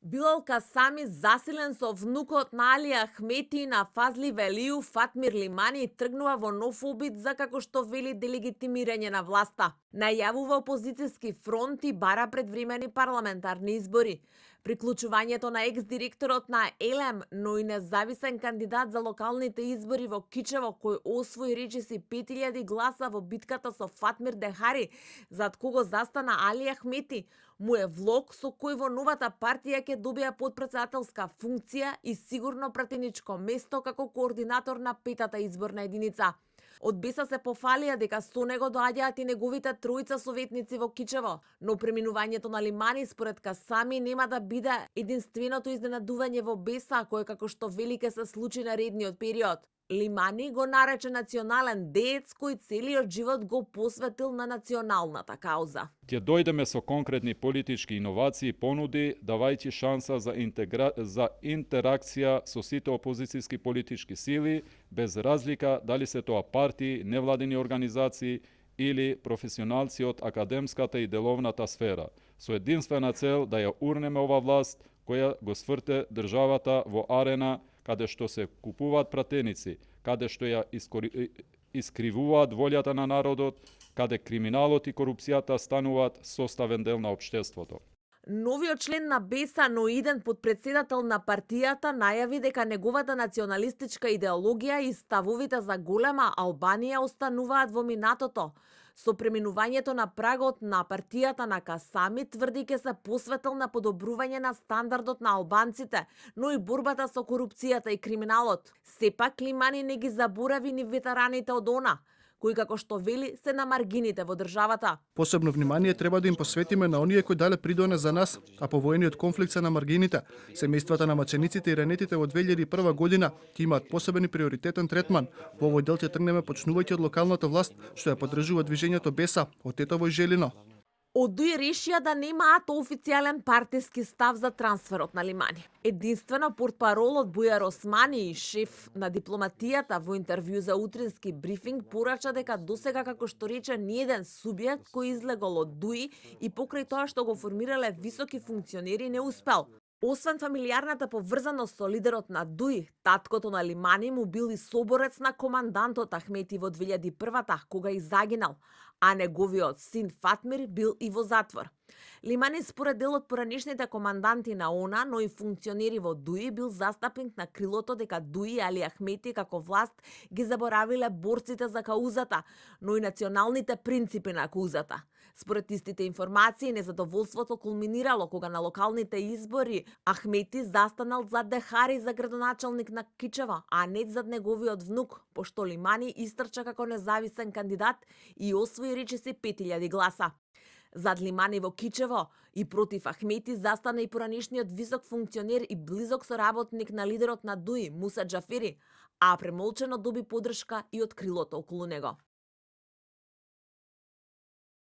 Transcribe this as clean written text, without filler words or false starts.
Билал Касами, засилен со внукот на Али Ахмети и на Фазли Велију, Фатмир Лимани тргнува во нов обид за, како што вели, делегитимирање на власта. Најавува опозицијски фронт и бара предвремени парламентарни избори. Приклучувањето на екс-директорот на ЕЛЕМ, но и независен кандидат за локалните избори во Кичево, кој освои речиси 5000 гласа во битката со Фатмир Дехари, зад кого застана Али Ахмети, му е влог со кој во новата партија ќе добија подпредседателска функција и сигурно пратеничко место како координатор на петата изборна единица. Од Беса се пофалија дека со него доаѓаат и неговите тројца советници во Кичево, но преминувањето на Лимани според Касами нема да биде единственото изненадување во Беса, кое како што вели ќе се случи наредниот период. Лимани го нарече национален деец кој целиот живот го посветил на националната кауза. Ќе дојдеме со конкретни политички иновации и понуди, давајќи шанса за интеракција со сите опозицијски политички сили, без разлика дали се тоа партии, невладини организации или професионалци од академската и деловната сфера, со единствена цел да ја урнеме ова власт која го сврте државата во арена каде што се купуваат пратеници, каде што ја искривуваат волјата на народот, каде криминалот и корупцијата стануваат составен дел на општеството. Новиот член на Беса, но иден подпредседател на партијата, најави дека неговата националистичка идеологија и ставовите за голема Албанија остануваат во минатото. Со преминувањето на прагот на партијата на Касами тврди ке се посветил на подобрување на стандардот на албанците, но и борбата со корупцијата и криминалот. Сепак Лимани не ги заборави ни ветераните од ОНА, кои како што вели се на маргините во државата. Посебно внимание треба да им посветиме на оние кои дале придонес за нас, а повојниот конфликт се на маргините. Семејствата на мачениците и ранетите во 2001 година ќе имаат посебен и приоритетен третман. Во овој дел ќе тргнеме почнувајќи од локалната власт, што ја поддржува движењето Беса од Тетово и Желино. Од ДУИ решија да немаат официјален партиски став за трансферот на Лимани. Единствено портпаролот Бујар Османи и шеф на дипломатијата во интервју за утрински брифинг порача дека досега, како што рече, ниеден субјект кој излегол од ДУИ и покрај тоа што го формирале високи функционери не успел. Освен фамилијарната поврзаност со лидерот на ДУИ, таткото на Лимани му бил и соборец на командантот Ахмети во 2001-та, кога и загинал, а неговиот син Фатмир бил и во затвор. Лимани според дел од поранешните команданти на ОНА, но и функционери во ДУИ, бил застапник на крилото дека ДУИ Али Ахмети како власт ги заборавиле борците за каузата, но и националните принципи на каузата. Според истите информации, незадоволството кулминирало кога на локалните избори Ахмети застанал зад Дехари за градоначалник на Кичево, а не зад неговиот внук, пошто Лимани истрча како независен кандидат и освои речиси 5000 гласа. Зад Лимани во Кичево и против Ахмети застана и поранешниот висок функционер и близок соработник на лидерот на ДУИ Муса Џафери, а премолчено доби поддршка и од крилото околу него.